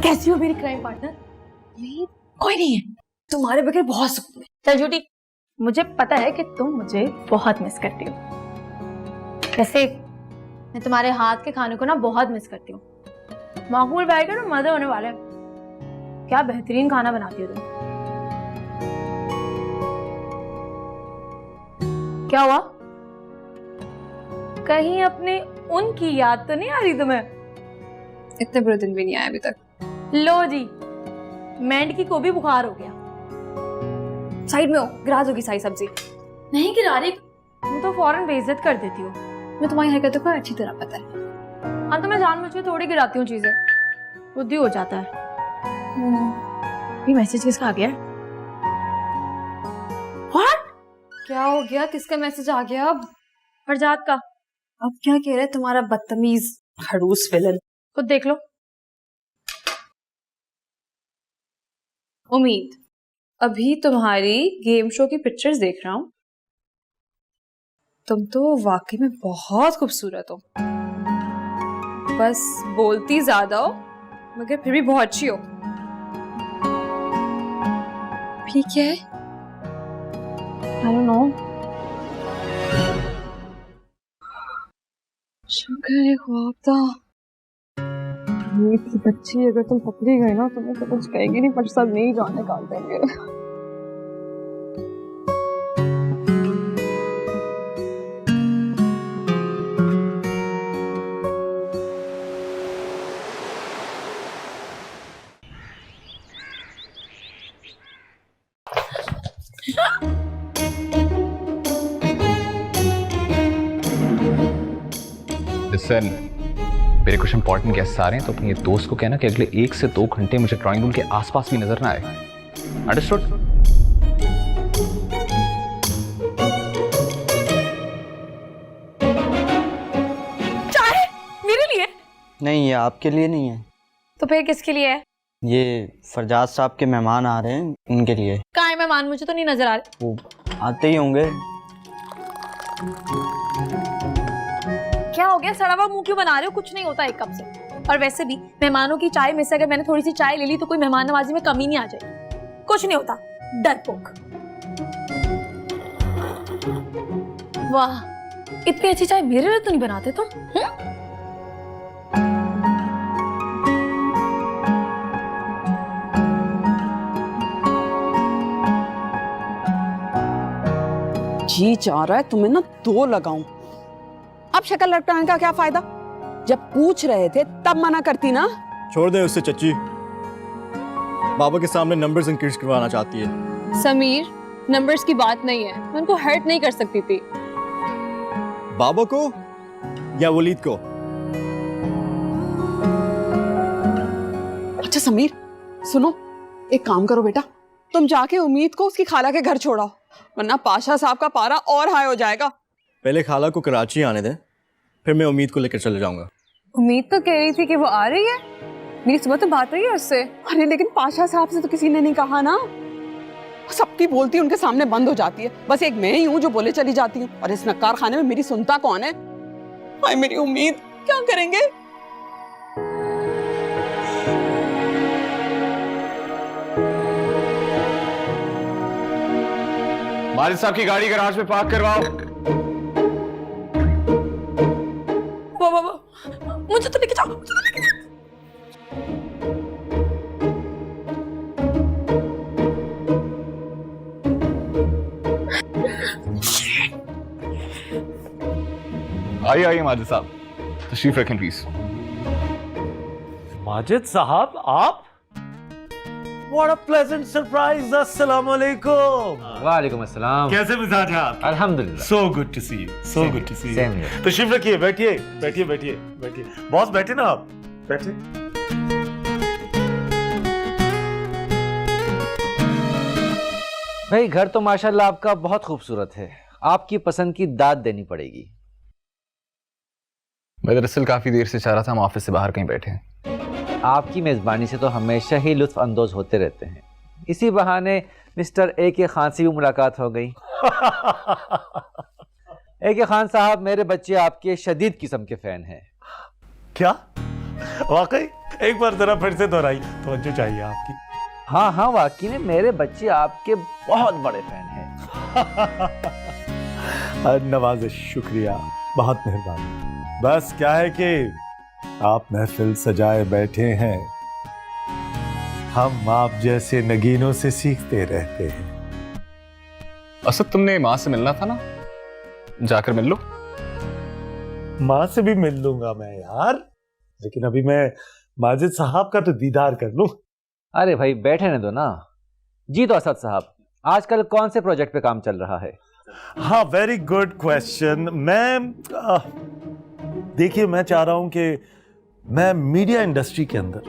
कैसी हो मेरी क्राइम पार्टनर? कोई नहीं है, तुम्हारे बगैर बहुत सुकून है। चल झूठी, मुझे पता है कि तुम मुझे बहुत मिस करती हो। वैसे मैं तुम्हारे हाथ के खाने को ना बहुत मिस करती हूँ। मकबूल भाई के ना मजे होने वाले हैं। क्या बेहतरीन खाना बनाती हो तुम। क्या हुआ? कहीं अपने उनकी याद तो नहीं आ रही तुम्हें? इतने बुरे दिन भी नहीं आए अभी तक। लो जी, मेंढकी को भी बुखार हो गया। साइड में हो, गिरा दोगी सारी सब्जी। नहीं गिरा रही, तुम तो फौरन बेइज्जत कर देती हो। मैं तुम्हारी हरकतों को अच्छी तरह पता है। हाँ तो मैं जानबूझ के थोड़ी गिराती हूँ चीजें, खुद ही हो जाता है। ये मैसेज किसका आ गया? What? क्या हो गया? किसका मैसेज आ गया अब? फरजाद का। अब क्या कह रहे तुम्हारा बदतमीज खड़ूस विलन? खुद देख लो। उम्मीद, अभी तुम्हारी गेम शो की पिक्चर्स देख रहा हूँ। तुम तो वाकई में बहुत खूबसूरत हो। बस बोलती ज्यादा हो मगर फिर भी बहुत अच्छी हो। ठीक है, I don't know। शुक्र है ख्वाब था। उम्मीद की बच्ची, अगर तुम पकड़ी गए ना तुम्हें तो कुछ कहेगी नहीं, पर सब नहीं जान निकाल देंगे। लिसन, मेरे कुछ इंपॉर्टेंट गेस्ट आ रहे हैं तो अपने दोस्त को कहना कि अगले 1 से 2 घंटे मुझे ड्राइंग रूम के आसपास भी नजर ना आए। अंडरस्टूड? चाय मेरे लिए? नहीं, ये आपके लिए नहीं है। तो फिर किसके लिए है? ये फरजाद साहब के मेहमान आ रहे हैं, उनके लिए। कहाँ है मेहमान? मुझे तो नहीं नजर आ रहे। वो आते ही होंगे। क्या हो गया? सड़ा हुआ मुंह क्यों बना रहे हो? कुछ नहीं होता एक कप से। और वैसे भी मेहमानों की चाय में से अगर मैंने थोड़ी सी चाय ले ली तो कोई मेहमान नवाजी में कमी नहीं आ जाएगी। कुछ नहीं होता, डरपोक। वाह, इतनी अच्छी चाय मेरे लिए तो नहीं बनाते तुम? जी चाह रहा है तुम्हें ना 2 लगाऊं। अब शक्ल लटकाने का क्या फायदा? जब पूछ रहे थे तब मना करती ना। छोड़ दे उससे चच्ची, बाबा के सामने नंबर्स इंक्रीज करवाना चाहती है। समीर, नंबर्स की बात नहीं है, मैं उनको हर्ट नहीं कर सकती थी। बाबा को या वलीद को? अच्छा समीर सुनो, एक काम करो बेटा, तुम जाके उम्मीद को उसकी खाला के घर छोड़ाओ, वरना पाशा साहब का पारा और हाई हो जाएगा। पहले खाला को कराची आने दे, फिर मैं उम्मीद को लेकर चले जाऊंगा। उम्मीद तो कह रही थी कि वो आ रही है, मेरी सुबह तो बात हुई है उससे। अरे लेकिन पाशा साहब से तो किसी ने नहीं कहा ना। सबकी बोलती उनके सामने बंद हो जाती है, बस एक मैं ही हूँ जो बोले चली जाती हूँ। और इस नक्कार खाने में मेरी सुनता कौन है? हाय मेरी उम्मीद, क्या करेंगे? मालिक साहब की गाड़ी गराज में पार्क करवाओ। वाह, मुझे तो लेके जाओ, मुझे तो लेके जाओ। आइए आइए माजिद साहब, तशरीफ रखें प्लीज। माजिद साहब आप? What a pleasant surprise! अस्सलाम वालेकुम। वालेकुम अस्सलाम। कैसे मिजाज हैं आप? अल्हम्दुलिल्लाह। So good to see you. So good to see you. Same here. तशरीफ रखिए, बैठिए बैठिए बैठिए बैठिए। बॉस बैठे ना आप, बैठे। भाई घर तो माशाल्लाह आपका बहुत खूबसूरत है, आपकी पसंद की दाद देनी पड़ेगी। मैं दरअसल काफी देर से चाह रहा था हम ऑफिस से बाहर कहीं बैठे। आपकी मेजबानी से तो हमेशा ही लुत्फ अंदोज होते रहते हैं, इसी बहाने मिस्टर ए के खान से भी मुलाकात हो गई। ए के खान साहब, मेरे बच्चे आपके शदीद किस्म के फैन हैं। क्या? वाकई एक बार जरा फिर से दोहराई, तवज्जो चाहिए आपकी। हाँ हाँ, वाकई में मेरे बच्चे आपके बहुत बड़े फैन हैं। नवाज़िश, शुक्रिया, बहुत मेहरबानी। बस क्या है कि आप महफिल सजाए बैठे हैं, हम आप जैसे नगीनों से सीखते रहते हैं। असद, तुमने माँ से मिलना था ना, जाकर मिल लो। माँ से भी मिल लूंगा मैं यार, लेकिन अभी मैं माजिद साहब का तो दीदार कर लूं। अरे भाई बैठे रहने दो ना। जी तो असद साहब, आजकल कौन से प्रोजेक्ट पे काम चल रहा है? हाँ, वेरी गुड क्वेश्चन। देखिए, मैं चाह रहा हूं कि मैं मीडिया इंडस्ट्री के अंदर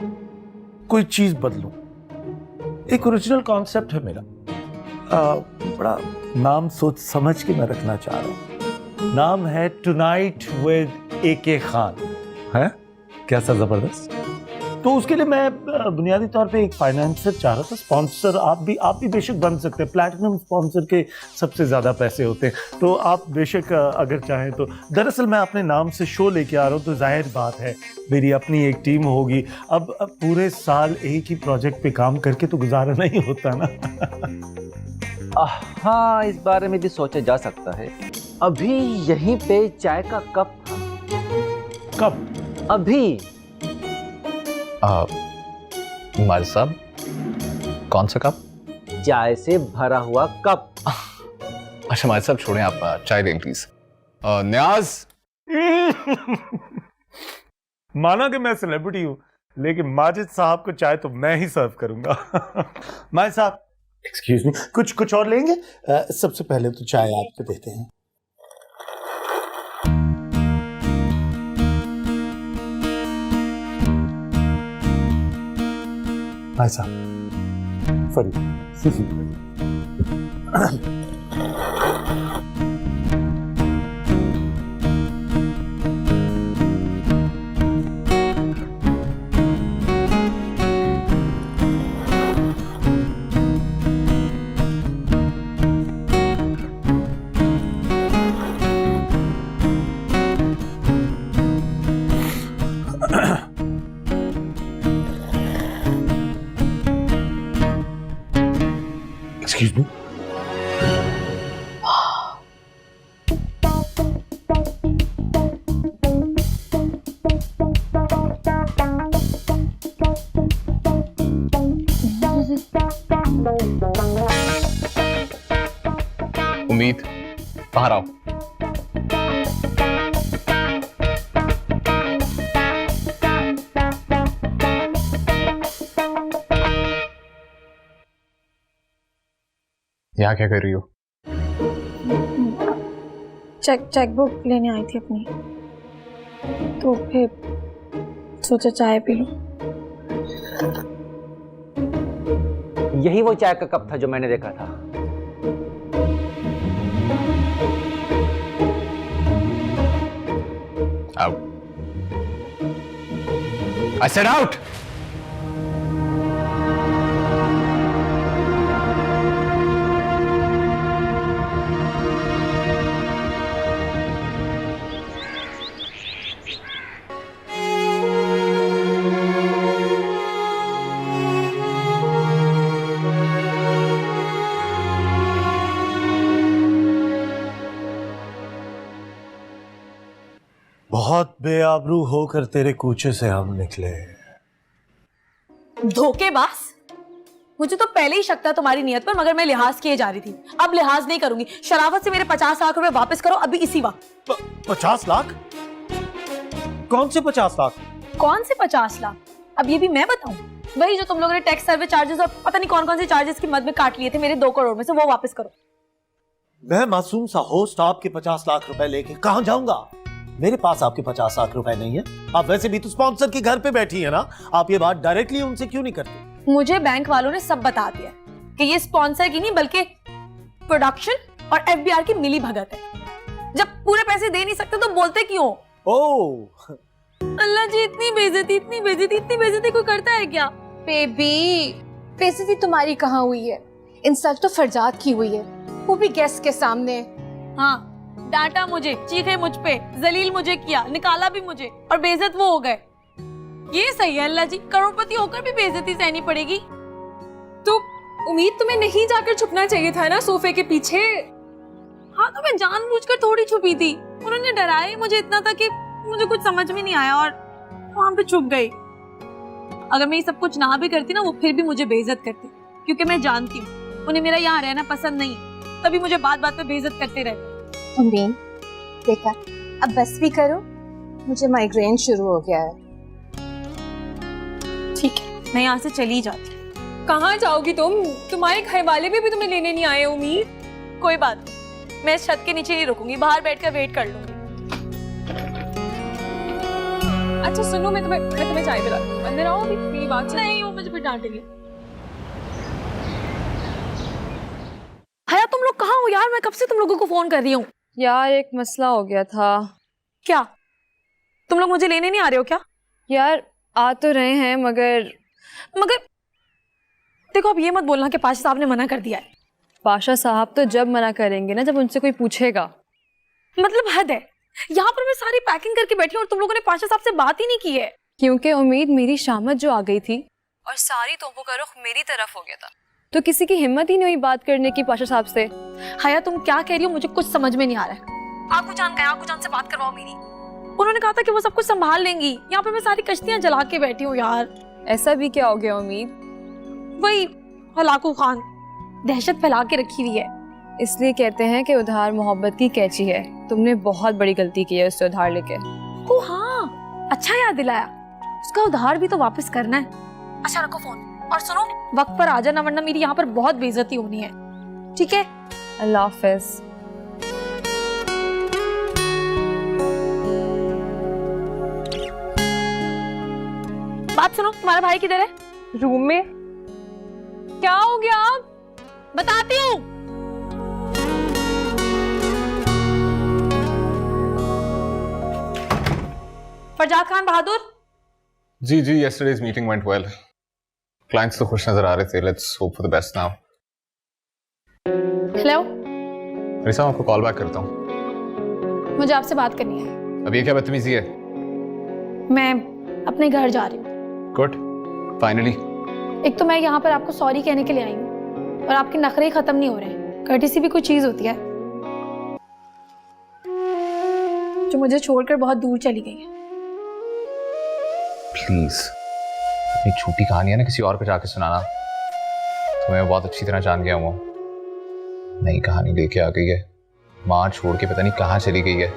कोई चीज बदलूं। एक ओरिजिनल कॉन्सेप्ट है मेरा, बड़ा नाम सोच समझ के मैं रखना चाह रहा हूं। नाम है टुनाइट विद AK खान। है कैसा जबरदस्त। तो उसके लिए मैं बुनियादी तौर पे एक फाइनेंसर चाह रहा था, स्पॉन्सर। आप भी बेशक बन सकते हैं, प्लैटिनम स्पॉन्सर के सबसे ज्यादा पैसे होते हैं, तो आप बेशक अगर चाहें तो। दरअसल मैं अपने नाम से शो लेके आ रहा हूँ, तो जाहिर बात है मेरी अपनी एक टीम होगी। अब पूरे साल एक ही प्रोजेक्ट पे काम करके तो गुजारा नहीं होता ना। हाँ, इस बारे में भी सोचा जा सकता है। अभी यहीं पे चाय का कप। कब? अभी। माजिद साहब, कौन सा कप? चाय से भरा हुआ कप। अच्छा माजिद साहब छोड़ें, आप चाय दें प्लीज। न्याज। माना कि मैं सेलिब्रिटी हूं, लेकिन माजिद साहब को चाय तो मैं ही सर्व करूंगा। माजिद साहब, एक्सक्यूज मी, कुछ और लेंगे? सबसे पहले तो चाय आपको देते हैं। भाई साहब, फरी। Excuse me? उम्मीद, बाहर आओ। यहाँ क्या कर रही हो? चेकबुक लेने आई थी अपनी, तो फिर सोचा चाय पी लूं। यही वो चाय का कप था जो मैंने देखा था। Out. I said out. बहुत बेआबरू होकर तेरे कूचे से हम निकले। धोखेबाज! मुझे तो पहले ही शक था तुम्हारी नियत पर, मगर मैं लिहाज किए जा रही थी। अब लिहाज नहीं करूंगी। शराफत से मेरे 50 लाख रुपए वापस करो अभी, इसी वक्त। 50 लाख? कौन से 50 लाख? कौन से 50 लाख? अब ये भी मैं बताऊं? वही जो तुम लोगों ने टैक्स सर्विस चार्जेस और पता नहीं कौन कौन से चार्जेस की मद में काट लिए थे मेरे 2 करोड़ में से, वो वापस करो। मैं मासूम सा होस्ट आपके 50 लाख रुपए लेके कहां जाऊंगा? मेरे पास आपके 50 लाख रुपए नहीं है। आप वैसे भी तो स्पॉन्सर के घर पे बैठी है ना, आप ये बात डायरेक्टली उनसे क्यों नहीं करते? मुझे बैंक वालों ने सब बता दिया कि ये स्पॉन्सर की नहीं बल्कि प्रोडक्शन और FBR की मिली भगत है। जब पूरे पैसे दे नहीं सकते तो बोलते क्यों? ओह अल्लाह जी, इतनी बेइज्जती कोई करता है क्या? बेबी, बेइज्जती तुम्हारी कहाँ हुई है? इंसल्ट तो फरजाद की हुई है, वो भी गेस्ट के सामने। हाँ, डांटा मुझे, चीखे मुझ पे, जलील मुझे किया, निकाला भी मुझे, और बेइज्जत वो हो गए। ये सही है अल्लाह जी, करोड़पति होकर भी बेइज्जती सहनी पड़ेगी। तो उम्मीद तुम्हें नहीं जाकर छुपना चाहिए था ना सोफे के पीछे। हाँ तो मैं जानबूझकर थोड़ी छुपी थी, उन्होंने डराया ही मुझे इतना था कि मुझे कुछ समझ में नहीं आया और वहां पे छुप गई। अगर मैं ये सब कुछ ना भी करती ना, वो फिर भी मुझे बेइज्जत करती, क्योंकि मैं जानती हूँ उन्हें मेरा यहाँ रहना पसंद नहीं, तभी मुझे बात बात पे बेइज्जत करते रहते। उम्मीद देखा, अब बस भी करो, मुझे माइग्रेन शुरू हो गया है। ठीक है, मैं यहाँ से चली जाती हूँ। कहाँ जाओगी तुम? तुम्हारे घर वाले भी तुम्हें लेने नहीं आए उम्मीद। कोई बात नहीं, मैं इस छत के नीचे नहीं रुकूंगी, बाहर बैठकर वेट कर लूंगी। अच्छा सुनो, मैं तुम्हें चाय पिला दूँ। अंदर आओ, अभी मेरी बात नहीं, वो मुझे फिर डांटेंगे। हया तुम लोग कहाँ हो यार? मैं कब से तुम लोगों को फोन कर रही हूँ। यार एक मसला हो गया था। क्या तुम लोग मुझे लेने नहीं आ रहे हो क्या? यार आ तो रहे हैं मगर देखो, अब ये मत बोलना कि पाशा साहब ने मना कर दिया है। पाशा साहब तो जब मना करेंगे ना, जब उनसे कोई पूछेगा। मतलब हद है, यहाँ पर मैं सारी पैकिंग करके बैठी हूँ और तुम लोगों ने पाशा साहब से बात ही नहीं की है। क्योंकि उम्मीद मेरी शामत जो आ गई थी और सारी तोपों का रुख मेरी तरफ हो गया था, तो किसी की हिम्मत ही नहीं हुई बात करने की पाशा साहब से। हया तुम क्या कह रही हो? मुझे कुछ समझ में नहीं आ रहा है। आगू जान से बात करवाओ मेरी। उन्होंने कहा था कि वो सब कुछ संभाल लेंगी। यहाँ पे मैं सारी कश्तियां जला के बैठी हूँ यार। ऐसा भी क्या हो गया उम्मीद? वही हलाकू खान दहशत फैला के रखी हुई है। इसलिए कहते हैं कि उधार मोहब्बत की कैची है। तुमने बहुत बड़ी गलती की है उससे उधार लेके। ओ हाँ, अच्छा याद दिलाया, उसका उधार भी तो वापस करना है। अच्छा रखो फोन और सुनो, वक्त पर आ जाना वरना मेरी यहाँ पर बहुत बेइज्जती होनी है, ठीक है? अल्लाह हाफिज। बात सुनो, तुम्हारा भाई किधर है? रूम में। क्या हो गया? आप बताती हूँ। फरजाद खान बहादुर। जी yesterday's meeting went well. Clients तो खुश नजर आ रहे थे. Let's hope for the best now. Hello, रिसा, आपको कॉल बैक करता हूँ। मुझे आपसे बात करनी है। अब ये क्या बदतमीजी है? मैं अपने घर जा रही हूँ। Good, finally. एक तो मैं यहाँ पर आपको सॉरी कहने के लिए आई हूँ और आपके नखरे ही खत्म नहीं हो रहे हैं। कर्टिसी भी कोई चीज होती है जो मुझे छोड़कर बहुत दूर चली गई है। प्लीज अपनी छोटी कहानी है ना किसी और को जाके सुनाना। तुम्हें बहुत अच्छी तरह जान गया हूँ। नई कहानी लेके आ गई है, माँ छोड़ के पता नहीं कहाँ चली गई है।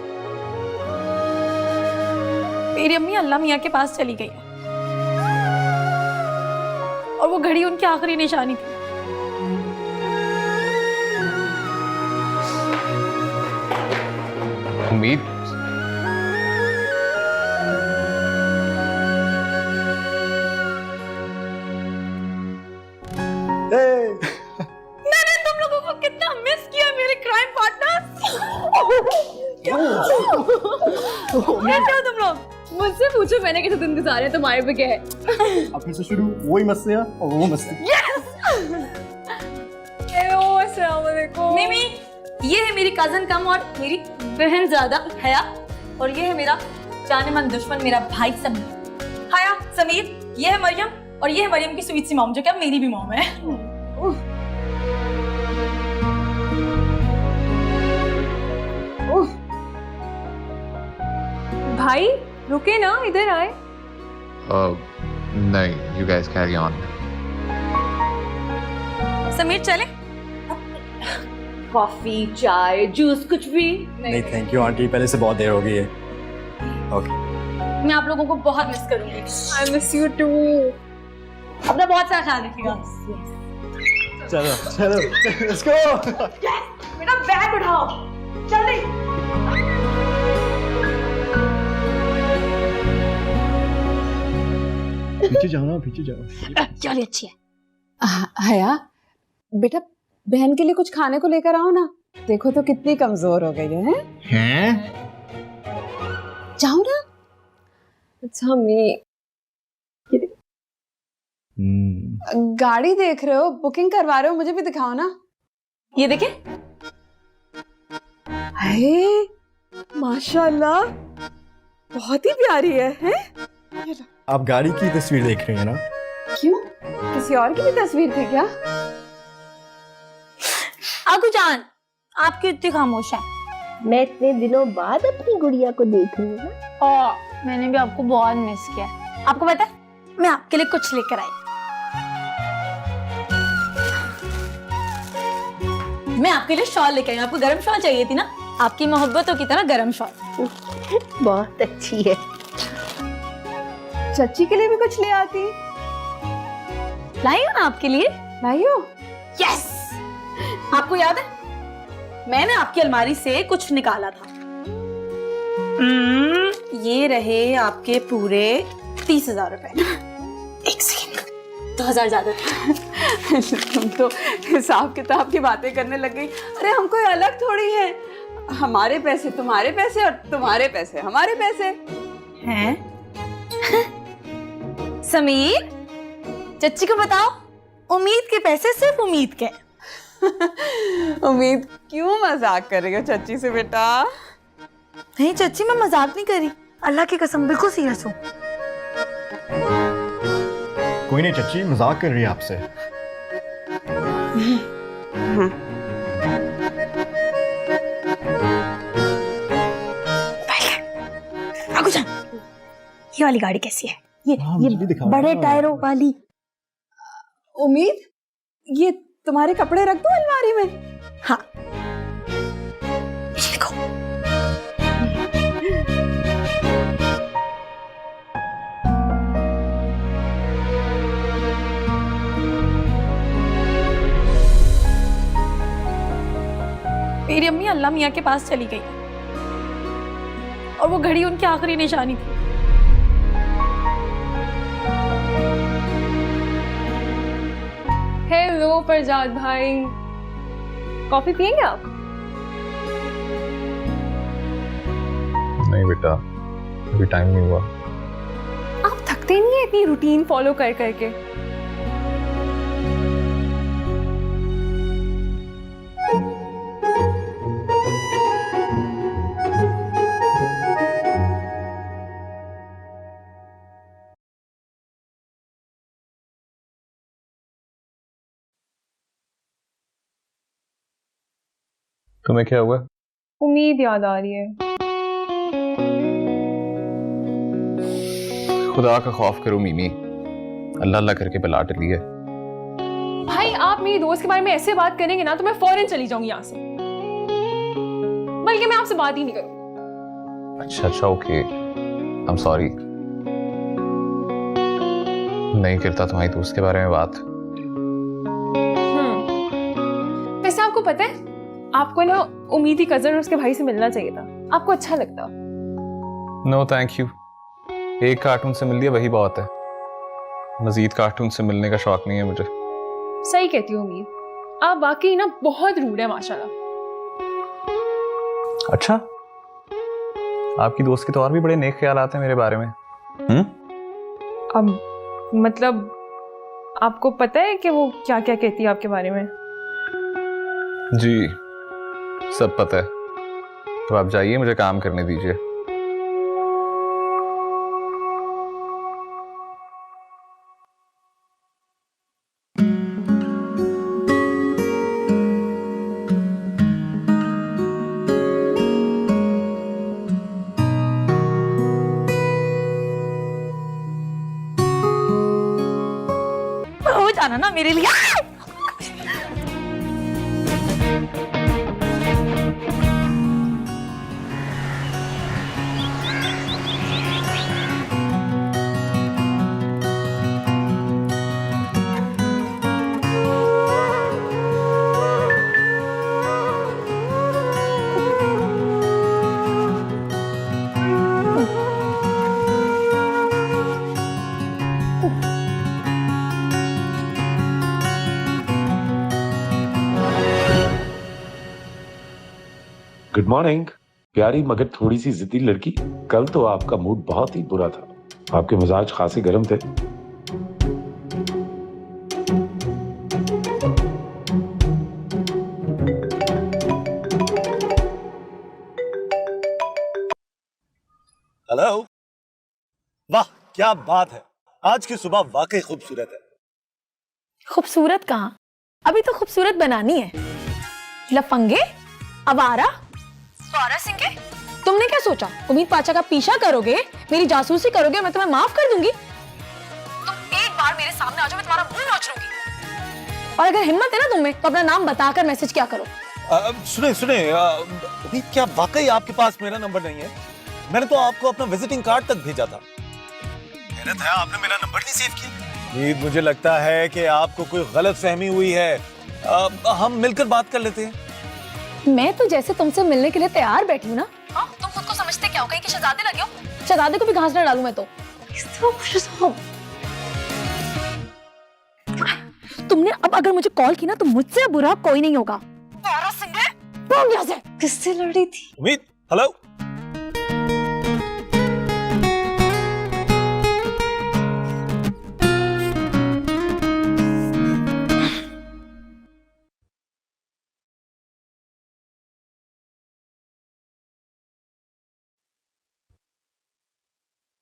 मेरी अम्मी अल्लाह मियाँ के पास चली गई है और वो घड़ी उनकी आखिरी निशानी थी। उम्मीद, मैंने तुम लोगों को कितना मिस किया मेरे क्राइम पार्टनर्स। कैसे हो तुम लोग? मुझसे पूछो मैंने कैसे दिन गुजारे, तुम्हारे पे क्या है? अब फिर से शुरू, वही मस्तियाँ और वो मस्ती। मिमी, ये है मेरी कजन कम और मेरी बहन ज्यादा हया, और ये है मेरा जानेमन दुश्मन मेरा भाई समीर। हया, समीर, ये है मरियम और ये है मरियम की स्वीट सी मॉम जो क्या मेरी भी मॉम है। भाई रुके ना, इधर आए। नहीं, you guys carry on. Sameer चले? कॉफी, चाय, जूस, कुछ भी नहीं थैंक यू आंटी, पहले से बहुत देर हो गई है। ओके। मैं आप लोगों को बहुत मिस करूंगी। I miss you too. अपना बहुत सारा ख्याल रखिएगा। चलो लेट्स गो। बेटा बैग उठाओ, जल्दी। पीछे जाओ ना, पीछे जाओ। चलिए, अच्छी है। हया बेटा, बहन के लिए कुछ खाने को लेकर आओ ना। देखो तो कितनी कमजोर हो गई है। हैं? जाओ ना। अच्छा मैं गाड़ी देख रहे हो, बुकिंग करवा रहे हो, मुझे भी दिखाओ ना। ये देखे, माशाल्लाह बहुत ही प्यारी है, हैं? आप गाड़ी की तस्वीर देख रही हैं ना? क्यों, किसी और की भी तस्वीर थी क्या? आगू जान, आप क्यों इतनी खामोश हैं? मैं इतने दिनों बाद अपनी गुड़िया को देख रही हूँ ना। मैंने भी आपको बहुत मिस किया। आपको पता है, मैं आपके लिए कुछ लेकर आई। मैं आपके लिए शॉल लेकर आई। आपको गरम शॉल चाहिए थी ना? आपकी मोहब्बतों की तरह गरम शॉल। बहुत अच्छी है। चच्ची के लिए भी कुछ ले आती। लाई हूँ ना आपके लिए। लाई हो? यस। आपको याद है, मैंने आपकी अलमारी से कुछ निकाला था। ये रहे आपके पूरे 30,000 रुपए। एक सेकंड, 2,000 ज्यादा था। तुम तो हिसाब किताब की बातें करने लग गई। अरे हम कोई अलग थोड़ी है, हमारे पैसे तुम्हारे पैसे और तुम्हारे पैसे हमारे पैसे हैं। समीर, चच्ची को बताओ, उम्मीद के पैसे सिर्फ उम्मीद के। उम्मीद क्यों मजाक कर रही हो चच्ची से बेटा? नहीं चच्ची, मैं मजाक नहीं कर रही, अल्लाह की कसम बिल्कुल सीरियस हूँ। कोई नहीं चच्ची, मजाक कर रही है आपसे। आगू जा। ये वाली गाड़ी कैसी है? ये बड़े टायरों वाली। उम्मीद, ये तुम्हारे कपड़े रख दो अलमारी में। हाँ, ये देखो। मेरी अम्मी अल्लाह मियाँ के पास चली गई और वो घड़ी उनकी आखिरी निशानी थी। हेलो फरजाद भाई, कॉफी पियेंगे आप? नहीं बेटा, अभी टाइम नहीं हुआ। आप थकते नहीं है इतनी रूटीन फॉलो कर करके? तुम्हें क्या हुआ? उम्मीद याद आ रही है। खुदा का खौफ करो मीमी, अल्लाह अल्लाह करके बला टली है। भाई आप मेरी दोस्त के बारे में ऐसे बात करेंगे ना तो मैं फौरन चली जाऊंगी यहाँ से, बल्कि मैं आपसे बात ही नहीं करूंगी। अच्छा ओके, आई एम सॉरी। नहीं करता तुम्हारी दोस्त के बारे में बात। वैसे आपको पता है, आपको ना उम्मीद की कजन और उसके भाई से मिलना चाहिए था, आपको अच्छा लगता। नो थैंक यू, एक कार्टून से मिल लिया वही बहुत है, मजीद कार्टून से मिलने का शौक नहीं है मुझे। सही कहती हूँ उम्मीद, आप वाकई ना बहुत रूड है माशाल्लाह। अच्छा, आपकी दोस्त के तो और भी बड़े नेक ख्याल आते हैं मेरे बारे में। अब मतलब आपको पता है कि वो क्या क्या कहती है आपके बारे में? जी सब पता है, तो आप जाइए, मुझे काम करने दीजिए। हो जाना ना मेरे लिए। गुड मॉर्निंग प्यारी मगर थोड़ी सी जिद्दी लड़की। कल तो आपका मूड बहुत ही बुरा था, आपके मिजाज खासे गर्म थे। हेलो, वाह क्या बात है, आज की सुबह वाकई खूबसूरत है। खूबसूरत कहाँ, अभी तो खूबसूरत बनानी है। लफंगे, आवारा, पारा सिंह, तुमने क्या सोचा उम्मीद पाचा का पीछा करोगे, मेरी जासूसी करोगे, मैं तुम्हें माफ कर दूंगी? तुम एक बार मेरे सामने आ जाओ, मैं तुम्हारा मुंह नोच लूंगी। और अगर हिम्मत है ना तुम्हें तो अपना नाम बताकर मैसेज क्या करो। सुने सुने, उम्मीद, क्या वाकई आपके पास मेरा नंबर नहीं है? मैंने तो आपको अपना विजिटिंग कार्ड तक भेजा था। हैरत है आपने मेरा नंबर नहीं सेव किया। उम्मीद, मुझे लगता है कि आपको कोई गलत फहमी हुई है। हम मिलकर बात कर लेते हैं। मैं तो जैसे तुमसे मिलने के लिए तैयार बैठी हूँ ना। हाँ, तुम खुद को समझते क्या हो, कहीं के शहजादे लगे हो? शहजादे को भी घास न डालूं मैं तो। तुमने अब अगर मुझे कॉल की ना तो मुझसे बुरा कोई नहीं होगा। किससे लड़ी थी? उम्मीद, हेलो।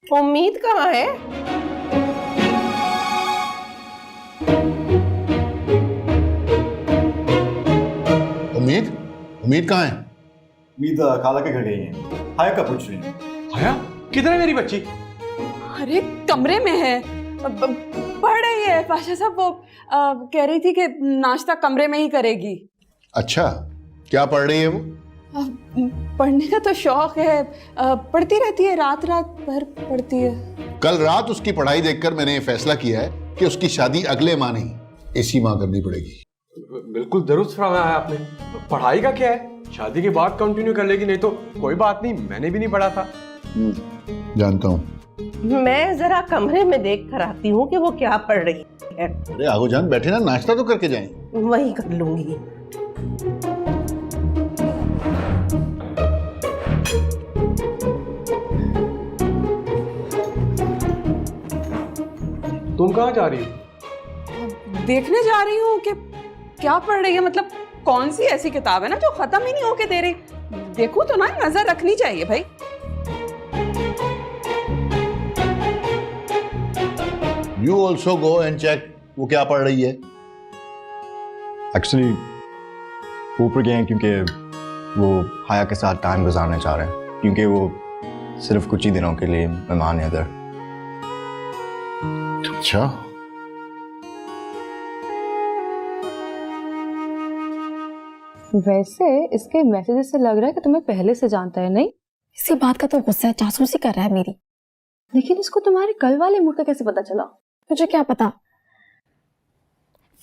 उम्मीद कहाँ है? उम्मीद, उम्मीद कहाँ है? उम्मीद खाला के घर गई है। हाया का पूछ रही है। हाया, किधर है मेरी बच्ची? अरे कमरे में है, पढ़ रही है। पाशा साहब वो कह रही थी कि नाश्ता कमरे में ही करेगी। अच्छा, क्या पढ़ रही है वो? पढ़ने का तो शौक है, पढ़ती रहती है, रात रात भर पढ़ती है। कल रात उसकी पढ़ाई देखकर मैंने ये फैसला किया है कि उसकी शादी अगले माह नहीं, इसी माह करनी पड़ेगी। बिल्कुल दुरुस्त फरमाया है आपने। पढ़ाई का क्या है, शादी के बाद कंटिन्यू कर लेगी, नहीं तो कोई बात नहीं, मैंने भी नहीं पढ़ा था। जानता हूँ। मैं जरा कमरे में देख कर आती हूँ कि वो क्या पढ़ रही है। अरे आगो जान, बैठे ना, नाश्ता तो करके जाएं। वही कर लूंगी। तुम कहाँ जा रही हो? देखने जा रही हूँ कि क्या पढ़ रही है, मतलब कौन सी ऐसी किताब है ना जो खत्म ही नहीं होके दे रही। देखो तो ना, नजर रखनी चाहिए भाई। You also go and check वो क्या पढ़ रही है। एक्चुअली ऊपर गए हैं क्योंकि वो हाया के साथ टाइम गुजारना चाह रहे हैं, क्योंकि वो सिर्फ कुछ ही दिनों के लिए मेहमान है इधर। अच्छा, वैसे इसके मैसेजेस से लग रहा है कि तुम्हें पहले से जानता है, नहीं? इसी बात का तो गुस्सा है, जासूसी कर रहा है मेरी। लेकिन इसको तुम्हारे कल वाले मूड का कैसे पता चला? मुझे क्या पता,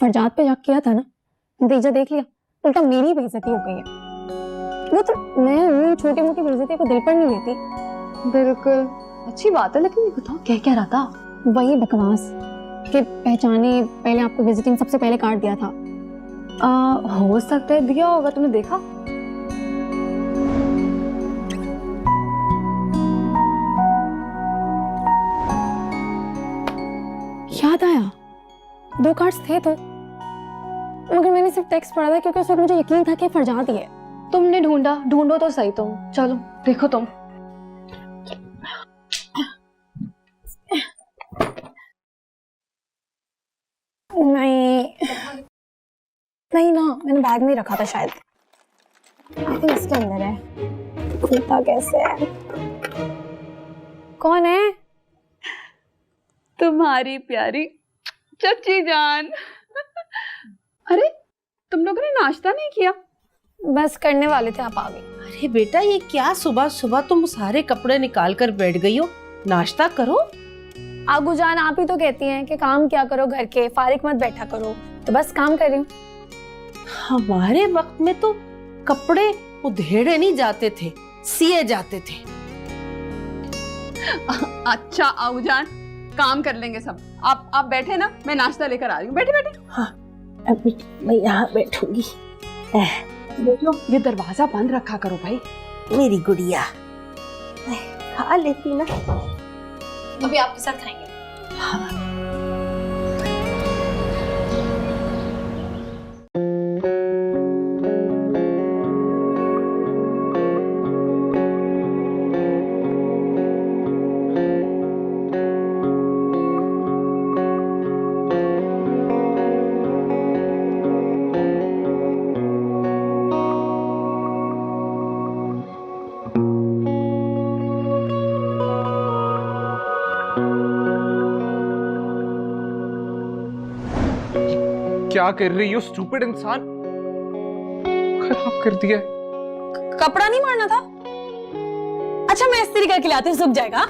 फरजाद पे शक किया था ना, नतीजा देख लिया, उल्टा मेरी बेइज्जती हो गई है। वो तो मैं उन छोटी मोटी बेइज्जती को दिल पर नहीं लेती। बिल्कुल अच्छी बात है, लेकिन ये बताओ क्या रहा था? वही बकवास कि पहचाने पहले आपको विजिटिंग सबसे पहले कार्ड दिया था। हो सकता है दिया होगा, तुमने देखा? याद आया, 2 कार्ड्स थे तो, मगर मैंने सिर्फ टेक्स्ट पढ़ा था क्योंकि उस वक्त मुझे यकीन था कि फरजाद ही है। तुमने ढूंढो तो सही तुम। चलो देखो तुम। नहीं ना, मैंने बैग में रखा था शायद। आई थिंक इसके अंदर है। खुलता कैसे है? कौन है? तुम्हारी प्यारी चची जान। अरे तुम लोगों ने नाश्ता नहीं किया? बस करने वाले थे, आप आ गए। अरे बेटा, ये क्या सुबह सुबह तुम सारे कपड़े निकाल कर बैठ गई हो? नाश्ता करो। आगू जान, आप ही तो कहती हैं कि काम क्या करो घर के, फारिग मत बैठा करो, तो बस काम कर रही हूँ। हमारे वक्त में तो कपड़े उधेड़े नहीं जाते थे, सिए जाते थे। अच्छा आऊजान, काम कर लेंगे सब। आप बैठे ना, मैं नाश्ता लेकर आ रही हूँ। बैठे। हाँ, अभी मैं यहाँ बैठूंगी। देखो, ये दरवाजा बंद रखा करो भाई। मेरी गुड़िया खा लेती ना। अभी आपके साथ खाएंगे। हाँ। क्या कर रही हो स्टूपिड इंसान? खराब कर दिया। कपड़ा नहीं मारना था? अच्छा मैं इस्त्री करके लाती हूँ, सूख जाएगा।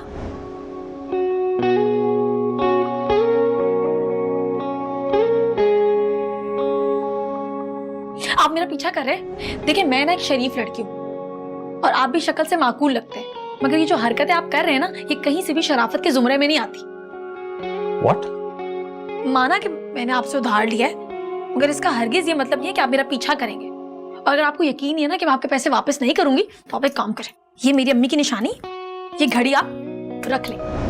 आप मेरा पीछा कर रहे हैं? देखिए मैं ना एक शरीफ लड़की हूँ और आप भी शक्ल से माकूल लगते हैं, मगर ये जो हरकतें आप कर रहे हैं ना, ये कहीं से भी शराफत के जुमरे में नहीं आती। What? माना कि मैंने आपसे उधार लिया है, मगर इसका हरगिज ये मतलब नहीं है कि आप मेरा पीछा करेंगे। और अगर आपको यकीन नहीं है ना कि मैं आपके पैसे वापस नहीं करूंगी, तो आप एक काम करें, ये मेरी अम्मी की निशानी, ये घड़ी आप रख लें।